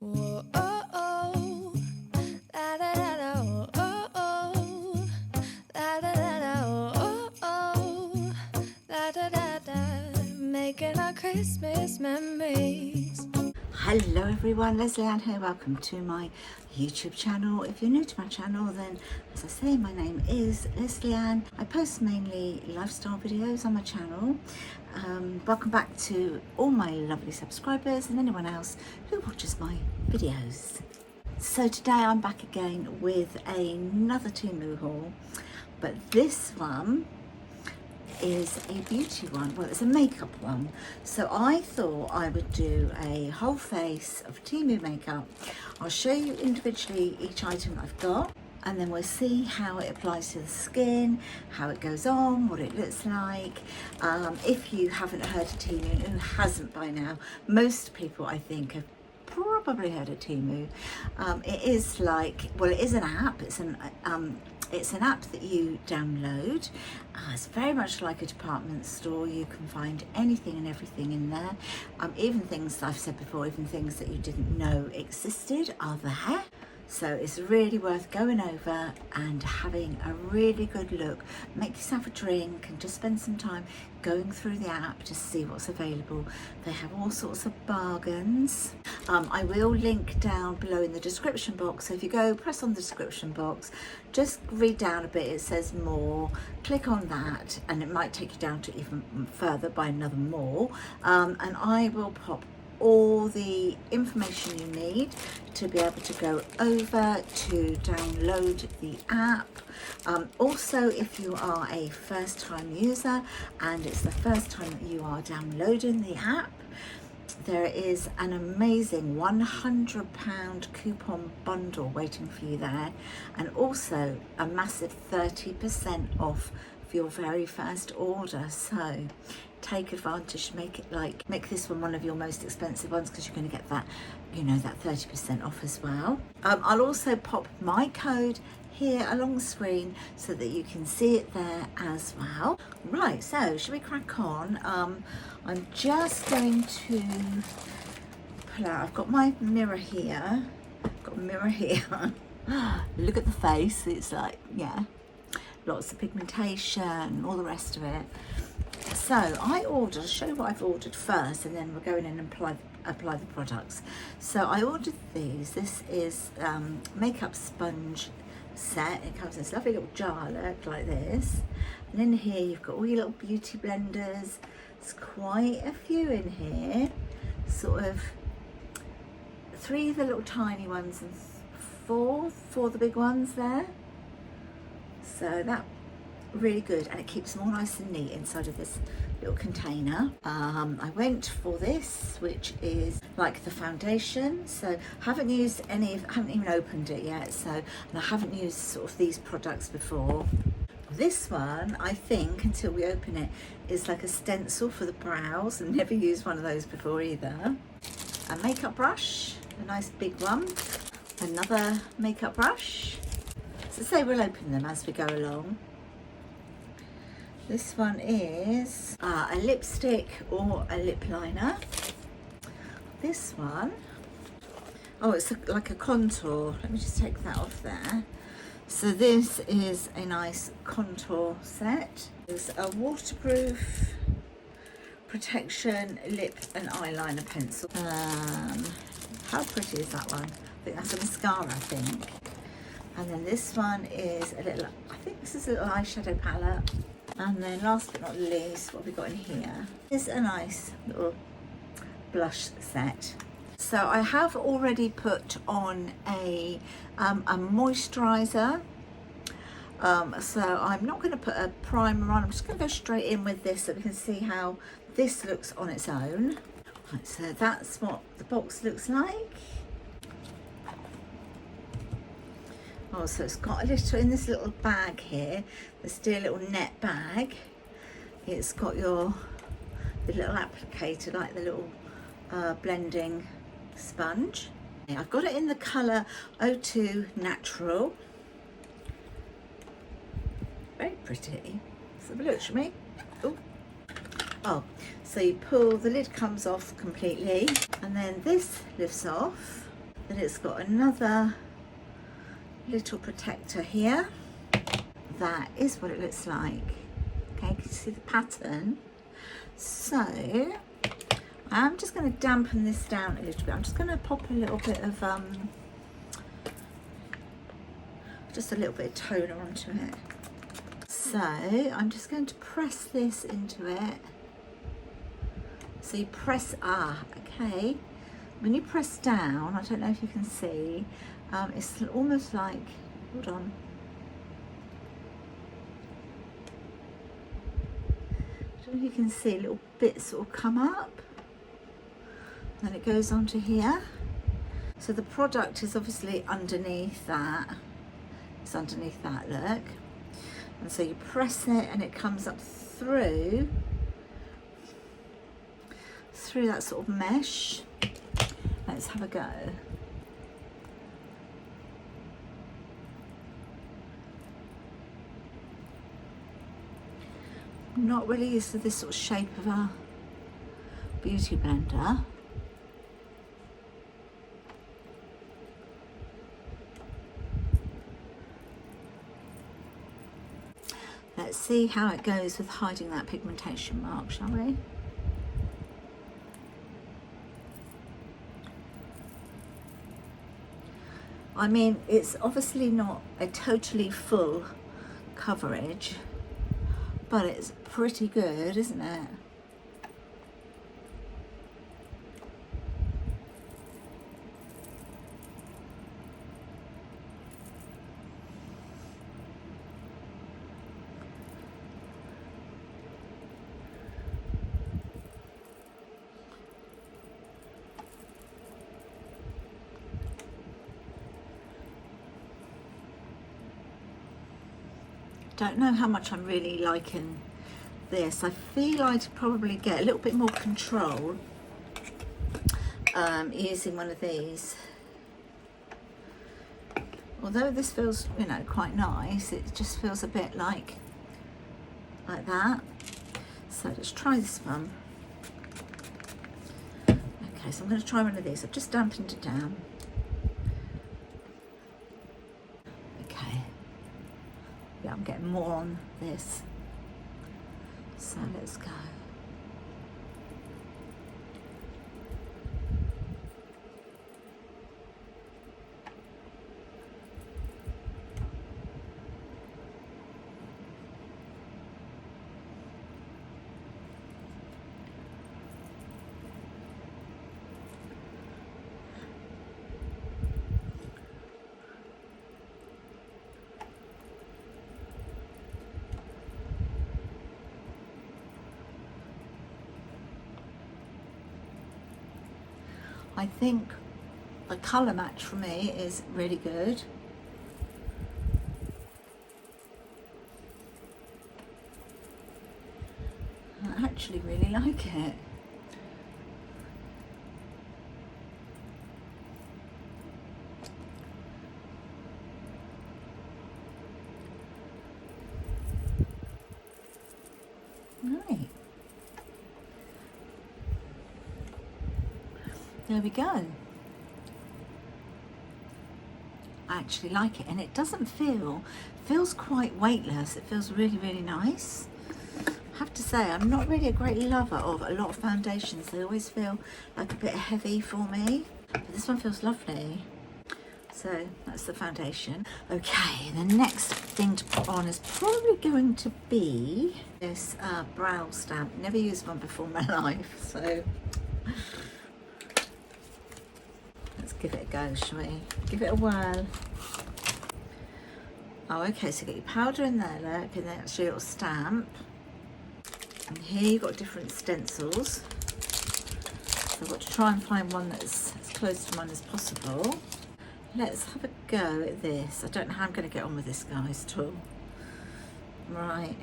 Whoa, oh, oh. Da, da, da, da, oh, oh, oh. Da, da, da, da, oh, oh, oh. Da, da, da, da. Making our Christmas memories. Hello everyone, Leslie Ann here. Welcome to my YouTube channel. If you're new to my channel, then as I say, my name is Leslie Ann. I post mainly lifestyle videos on my channel. Welcome back to all my lovely subscribers and anyone else who watches my videos. So today I'm back again with another Temu haul, but this one is a beauty one. Well, it's a makeup one, so I thought I would do a whole face of Temu makeup. I'll show you individually each item I've got, and then we'll see how it applies to the skin, how it goes on, what it looks like. If you haven't heard of Temu, and who hasn't by now, most people I think have probably heard of Temu. It is like, well, it is an app. It's an app that you download. It's very much like a department store. You can find anything and everything in there. Even things I've said before, even things that you didn't know existed are there. So it's really worth going over and having a really good look. Make yourself a drink and just spend some time going through the app to see what's available. They have all sorts of bargains. I will link down below in the description box. So if you go, press on the description box, just read down a bit, it says more, click on that, and it might take you down to even further by another more. And I will pop all the information you need to be able to go over to download the app. Also, if you are a first-time user and it's the first time that you are downloading the app, there is an amazing £100 coupon bundle waiting for you there, and also a massive 30% off for your very first order. So take advantage, make this one of your most expensive ones, because you're going to get that, you know, that 30% off as well. I'll also pop my code here along the screen so that you can see it there as well. Right, so should we crack on? I'm just going to pull out, I've got my mirror here. Look at the face. It's like, yeah, lots of pigmentation, all the rest of it. So I'll show you what I've ordered first, and then we'll go in and apply the products. So I ordered these. This is makeup sponge set. It comes in this lovely little jar, look, like this. And in here you've got all your little beauty blenders. There's quite a few in here. Sort of 3 of the little tiny ones and 4 the big ones there. So that really good, and it keeps them all nice and neat inside of this little container. I went for this, which is like the foundation. So haven't used any, haven't even opened it yet, so, and I haven't used sort of these products before. This one, I think, until we open it, is like a stencil for the brows. I've never used one of those before either. A makeup brush, a nice big one. Another makeup brush. So say we'll open them as we go along. This one is a lipstick or a lip liner. This one, oh, it's like a contour. Let me just take that off there. So this is a nice contour set. It's a waterproof protection lip and eyeliner pencil. How pretty is that one? I think that's a mascara, I think. And then this one is a little, I think this is a little eyeshadow palette. And then last but not least, what have we got in here is a nice little blush set. So I have already put on a moisturizer. So I'm not going to put a primer on. I'm just going to go straight in with this so we can see how this looks on its own. Right, so that's what the box looks like. Oh, so it's got a little, in this little bag here, this dear little net bag. It's got the little applicator, like the little blending sponge. I've got it in the colour 02 Natural. Very pretty. Let's have a look, shall we? Oh, so you pull, the lid comes off completely, and then this lifts off. Then it's got another little protector here. That is what it looks like. Okay, can you see the pattern? So I'm just going to dampen this down a little bit. I'm just going to pop a little bit of just a little bit of toner onto it. So I'm just going to press this into it. So you press, okay. When you press down, I don't know if you can see, it's almost like, hold on. I don't know if you can see little bits sort of come up. Then it goes onto here. So the product is obviously underneath that. It's underneath that, look. And so you press it and it comes up through that sort of mesh. Let's have a go. I'm not really used to this sort of shape of a beauty blender. Let's see how it goes with hiding that pigmentation mark, shall we? I mean, it's obviously not a totally full coverage, but it's pretty good, isn't it? Don't know how much I'm really liking this. I feel I'd probably get a little bit more control using one of these. Although this feels, you know, quite nice, it just feels a bit like that. So let's try this one. Okay, so I'm going to try one of these. I've just dampened it down. Yeah, I'm getting more on this. So let's go. I think the colour match for me is really good. I actually really like it. Right. There we go. I actually like it, and it doesn't feels quite weightless. It feels really, really nice. I have to say, I'm not really a great lover of a lot of foundations. They always feel like a bit heavy for me, but this one feels lovely. So that's the foundation. Okay, the next thing to put on is probably going to be this brow stamp. Never used one before in my life, so let's give it a go, shall we? Give it a whirl. Oh, okay, so you get your powder in there, look, and then that's your little stamp. And here you've got different stencils. So I've got to try and find one that's as close to mine as possible. Let's have a go at this. I don't know how I'm going to get on with this, guys, at all. Right.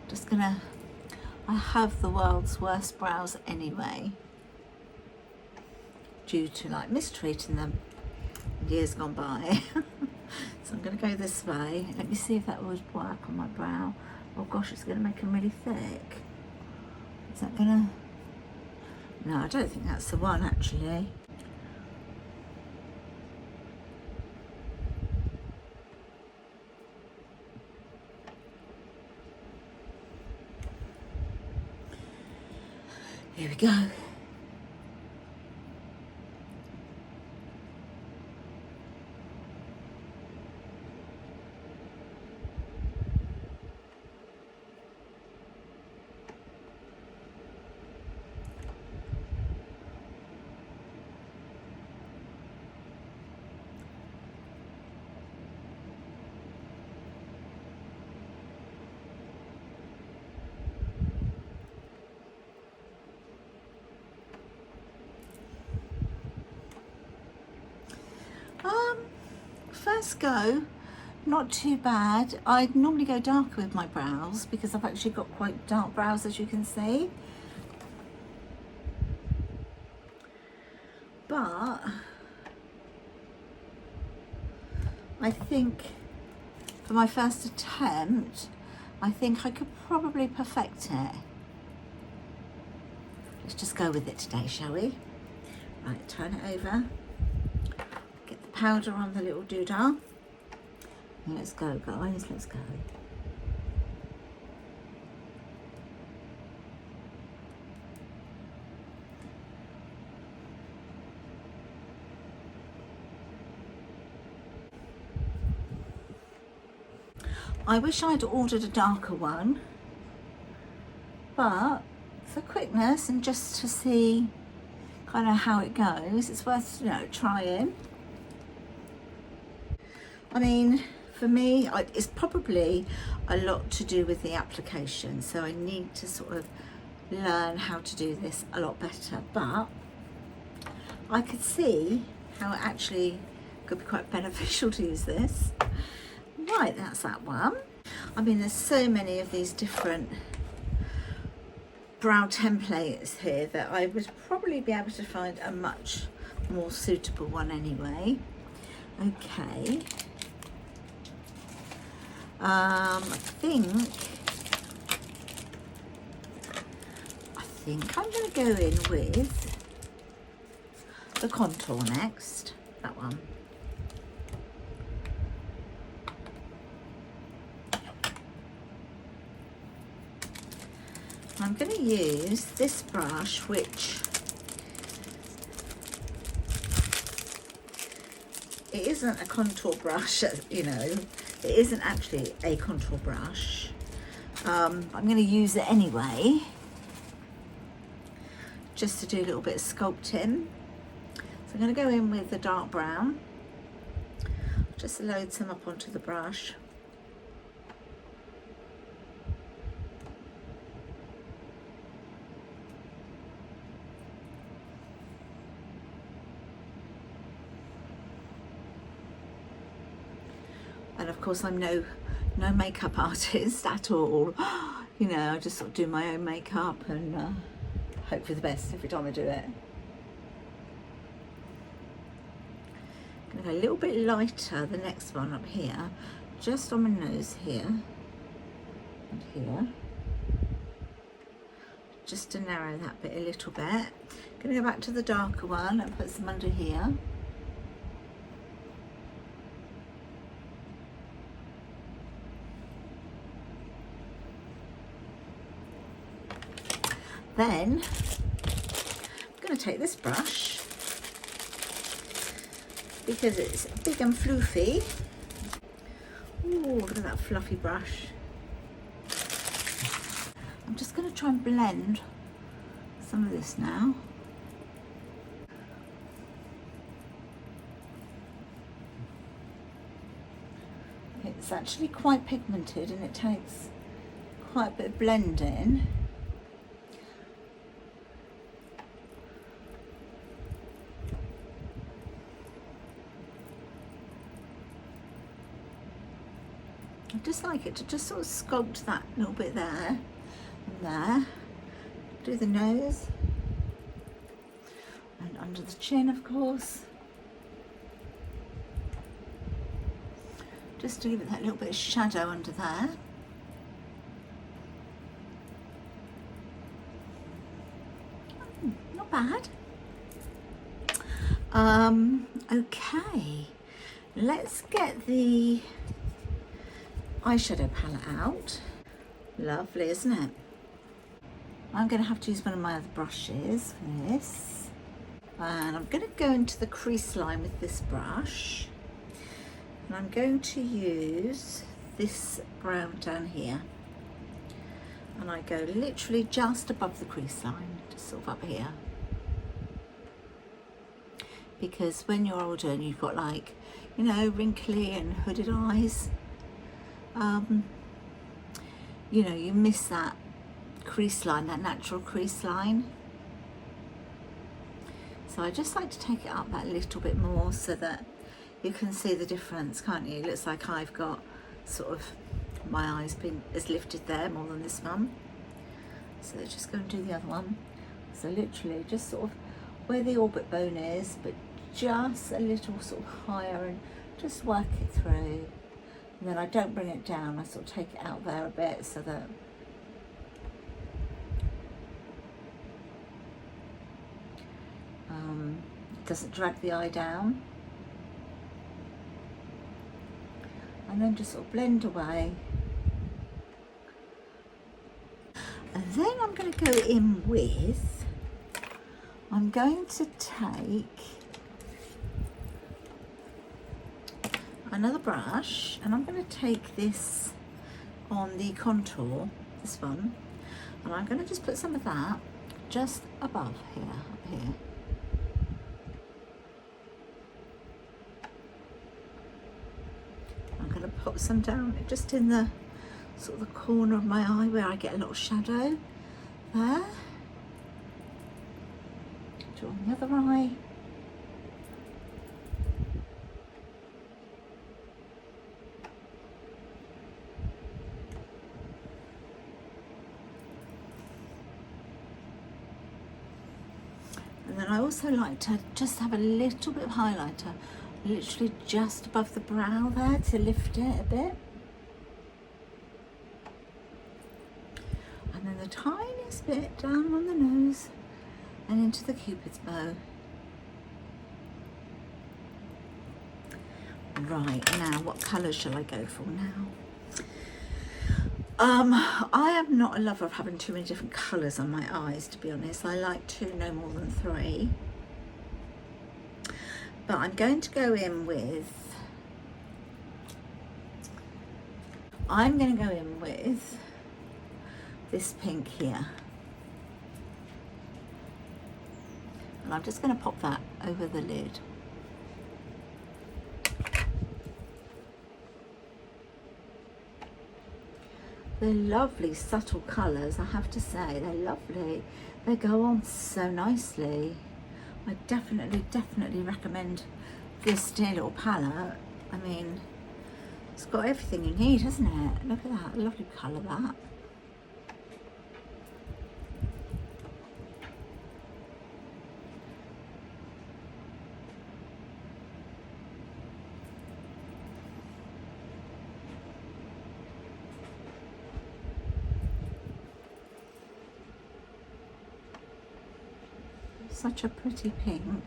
Just gonna... I have the world's worst brows anyway, due to like mistreating them years gone by. So I'm going to go this way. Let me see if that would work on my brow. Oh gosh, it's going to make them really thick. Is that going to... No, I don't think that's the one, actually. Here we go. First go, not too bad. I normally go darker with my brows because I've actually got quite dark brows, as you can see. But I think for my first attempt, I think I could probably perfect it. Let's just go with it today, shall we? Right, turn it over. Get the powder on the little doodah. Let's go, guys, let's go. I wish I'd ordered a darker one, but for quickness and just to see kind of how it goes, it's worth, you know, trying. I mean, for me, it's probably a lot to do with the application, so I need to sort of learn how to do this a lot better, but I could see how it actually could be quite beneficial to use this. Right, that's that one. I mean, there's so many of these different brow templates here that I would probably be able to find a much more suitable one anyway. Okay. I think I'm going to go in with the contour next, that one. I'm going to use this brush, which it isn't a contour brush, you know, it isn't actually a contour brush. I'm going to use it anyway, just to do a little bit of sculpting. So I'm going to go in with the dark brown, just load some up onto the brush. And of course I'm no makeup artist at all. You know, I just sort of do my own makeup and hope for the best every time I do it. I'm gonna go a little bit lighter, the next one up here, just on my nose here and here, just to narrow that bit a little bit. I'm gonna go back to the darker one and put some under here. Then I'm going to take this brush because it's big and floofy. Ooh, look at that fluffy brush. I'm just going to try and blend some of this now. It's actually quite pigmented and it takes quite a bit of blending. I just like it to just sort of sculpt that little bit there and there. Do the nose and under the chin, of course, just to give it that little bit of shadow under there. Not bad. Okay, let's get the eyeshadow palette out. Lovely, isn't it? I'm going to have to use one of my other brushes for this. And I'm going to go into the crease line with this brush. And I'm going to use this brown down here. And I go literally just above the crease line, just sort of up here. Because when you're older and you've got like, you know, wrinkly and hooded eyes, you know, you miss that crease line, that natural crease line. So I just like to take it up that little bit more so that you can see the difference, can't you? It looks like I've got sort of my eyes is lifted there more than this one. So let's just go and do the other one. So literally just sort of where the orbit bone is, but just a little sort of higher, and just work it through. And then I don't bring it down, I sort of take it out there a bit so that it doesn't drag the eye down. And then just sort of blend away. And then I'm going to go in with, I'm going to take another brush, and I'm going to take this on the contour, this one, and I'm going to just put some of that just above here, up here. I'm going to put some down just in the sort of the corner of my eye where I get a little shadow there. Do on the other eye. And then I also like to just have a little bit of highlighter, literally just above the brow there to lift it a bit. And then the tiniest bit down on the nose and into the Cupid's bow. Right, now what colour shall I go for now? I am not a lover of having too many different colours on my eyes, to be honest. I like two, no more than three. But I'm going to go in with, this pink here. And I'm just going to pop that over the lid. They're lovely, subtle colours, I have to say. They're lovely. They go on so nicely. I definitely recommend this dear little palette. I mean, it's got everything you need, hasn't it? Look at that, lovely colour that. Such a pretty pink.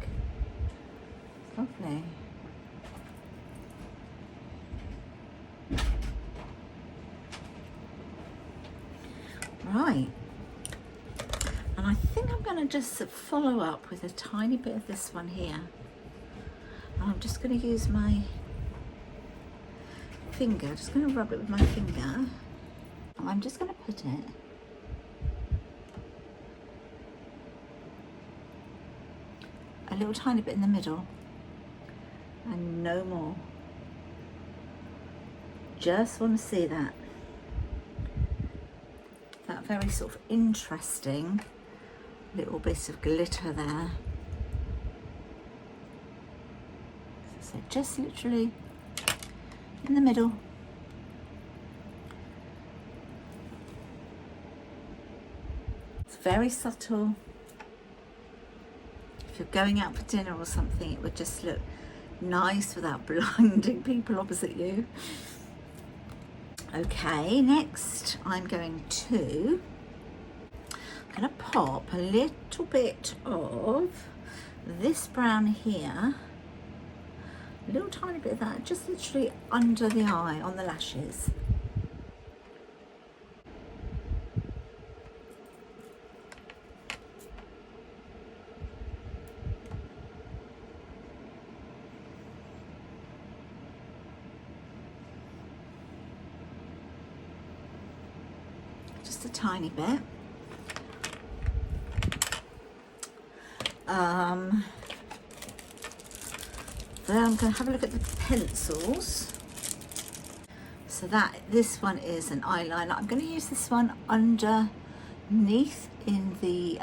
It's lovely. Right. And I think I'm going to just follow up with a tiny bit of this one here. And I'm just going to use my finger, just going to rub it with my finger. And I'm just going to put it a little tiny bit in the middle and no more. Just want to see that very sort of interesting little bit of glitter there. So just literally in the middle. It's very subtle. If you're going out for dinner or something, it would just look nice without blinding people opposite you. Okay, next I'm going to pop a little bit of this brown here, a little tiny bit of that, just literally under the eye on the lashes. just a tiny bit. Then I'm going to have a look at the pencils. So this one is an eyeliner. I'm going to use this one underneath in the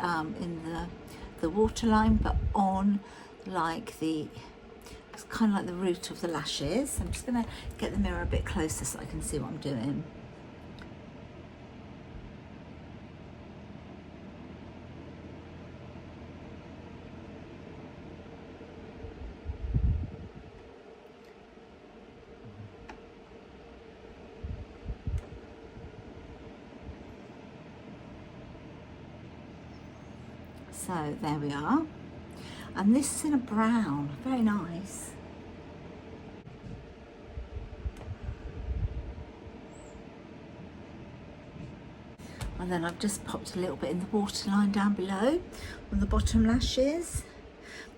waterline, but on like it's kind of like the root of the lashes. I'm just going to get the mirror a bit closer so I can see what I'm doing. So there we are, and this is in a brown, very nice. And then I've just popped a little bit in the waterline down below on the bottom lashes.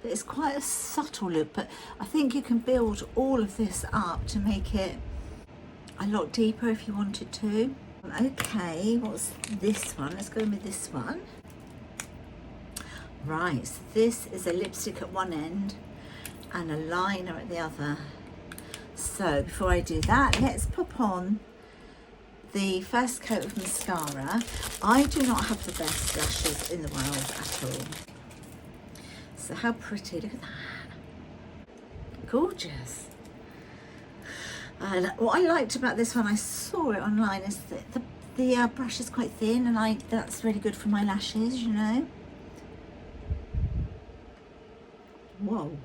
But it's quite a subtle look, but I think you can build all of this up to make it a lot deeper if you wanted to. Okay, what's this one? Let's go in with this one. Right, so this is a lipstick at one end and a liner at the other. So before I do that, let's pop on the first coat of mascara. I do not have the best lashes in the world at all. So how pretty, look at that. Gorgeous. And what I liked about this one, I saw it online, is that the brush is quite thin, and that's really good for my lashes, you know. Whoa.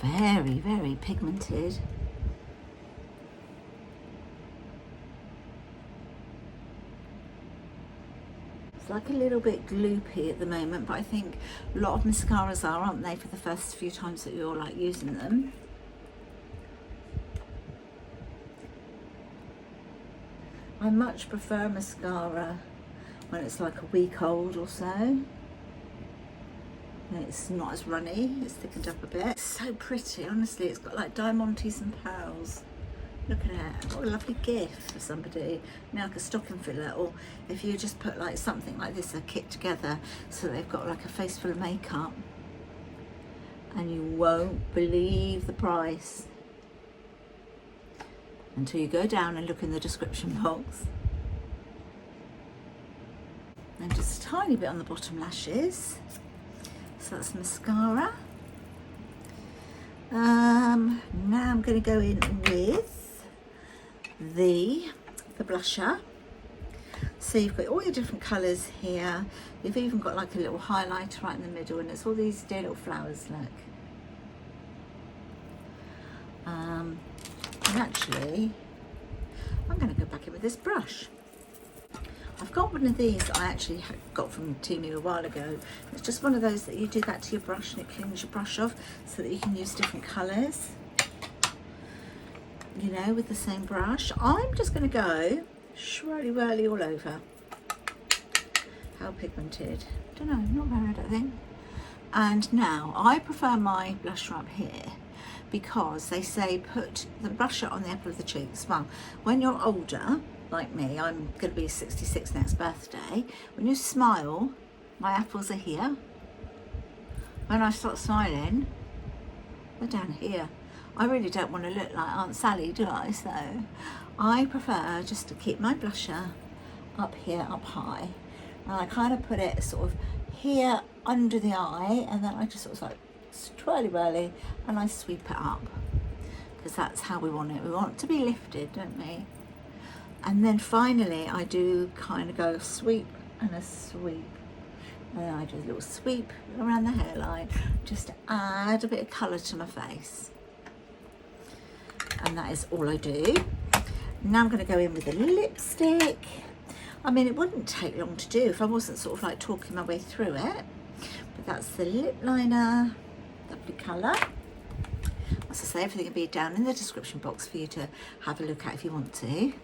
Very, very pigmented. It's like a little bit gloopy at the moment, but I think a lot of mascaras are, aren't they, for the first few times that you're like using them. I much prefer mascara when it's like a week old or so. It's not as runny, it's thickened up a bit. It's so pretty, honestly. It's got like diamantes and pearls. Look at it. What a lovely gift for somebody. Now like a stocking filler, or if you just put like something like this, a kit together, so they've got like a face full of makeup, and you won't believe the price until you go down and look in the description box. And just a tiny bit on the bottom lashes. So that's mascara. Now I'm going to go in with the blusher. So you've got all your different colours here. You've even got like a little highlighter right in the middle, and it's all these dear little flowers, look. And actually, I'm going to go back in with this brush. I've got one of these that I actually got from Temu a while ago. It's just one of those that you do that to your brush and it cleans your brush off so that you can use different colours, you know, with the same brush. I'm just going to go swirly-whirly all over. How pigmented. I don't know, not very, I don't think. And now, I prefer my blusher up here because they say put the blusher on the apple of the cheeks. Well, when you're older, like me, I'm going to be 66 next birthday. When you smile, my apples are here. When I start smiling, they're down here. I really don't want to look like Aunt Sally, do I? So I prefer just to keep my blusher up here, up high. And I kind of put it sort of here under the eye, and then I just sort of like twirly-whirly, and I sweep it up. Because that's how we want it. We want it to be lifted, don't we? And then finally, I do kind of go a sweep and a sweep. And then I do a little sweep around the hairline, just to add a bit of colour to my face. And that is all I do. Now I'm going to go in with a lipstick. I mean, it wouldn't take long to do if I wasn't sort of like talking my way through it. But that's the lip liner, lovely colour. As I say, everything will be down in the description box for you to have a look at if you want to.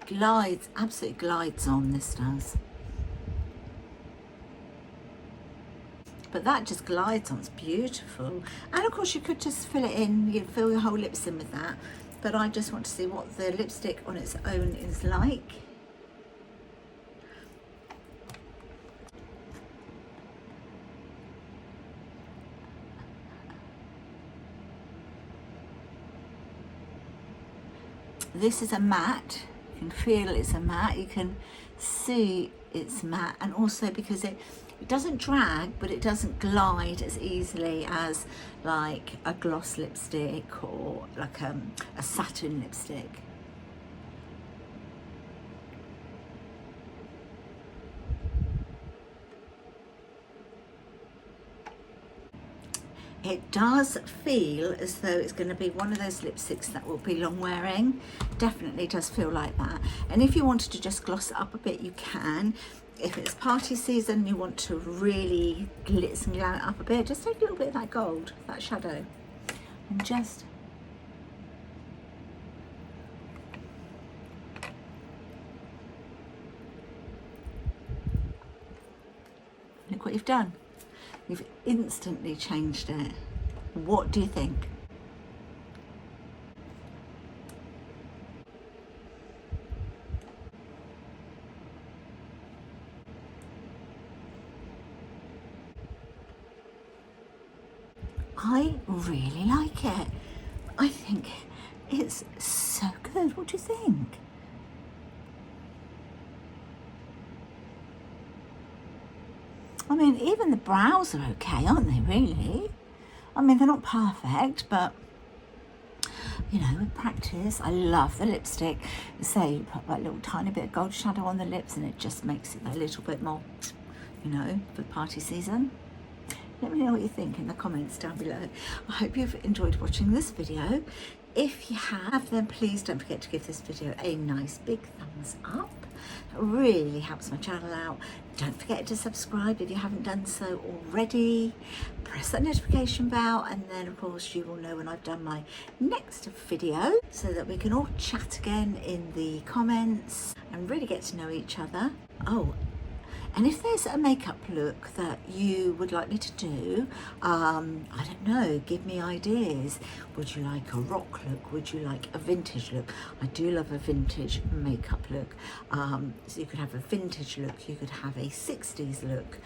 Glides, absolutely glides on, this does. But that just glides on, it's beautiful. And of course you could just fill it in, you fill your whole lips in with that. But I just want to see what the lipstick on its own is like. This is a matte. You can feel it's a matte, you can see it's matte, and also because it doesn't drag, but it doesn't glide as easily as like a gloss lipstick or like a satin lipstick. It does feel as though it's going to be one of those lipsticks that will be long wearing. Definitely does feel like that. And if you wanted to just gloss it up a bit, you can. If it's party season, you want to really glitz and glam it up a bit, just take a little bit of that gold, that shadow, and just look what you've done. You've instantly changed it. What do you think? I really like it. I think it's so good. What do you think? I mean, even the brows are okay, aren't they, really? I mean, they're not perfect, but, you know, with practice, I love the lipstick. So you put that little tiny bit of gold shadow on the lips and it just makes it a little bit more, you know, for party season. Let me know what you think in the comments down below. I hope you've enjoyed watching this video. If you have, then please don't forget to give this video a nice big thumbs up. It really helps my channel out. Don't forget to subscribe if you haven't done so already. Press that notification bell, and then of course you will know when I've done my next video, so that we can all chat again in the comments and really get to know each other. Oh, and if there's a makeup look that you would like me to do, I don't know, give me ideas. Would you like a rock look? Would you like a vintage look? I do love a vintage makeup look. So you could have a vintage look, you could have a 60s look.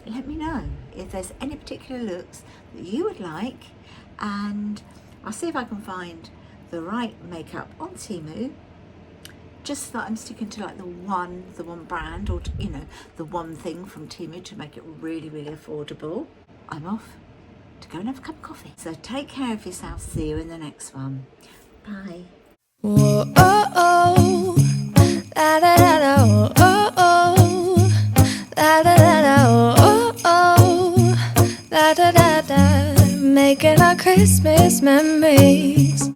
Let me know if there's any particular looks that you would like, and I'll see if I can find the right makeup on Temu. Just that I'm sticking to like the one brand, or you know, the one thing from Temu to make it really, really affordable. I'm off to go and have a cup of coffee. So take care of yourself. See you in the next one. Bye. Whoa, oh, oh, da da da da, oh, oh, da da da da, oh, oh, da da da da, making our Christmas memories.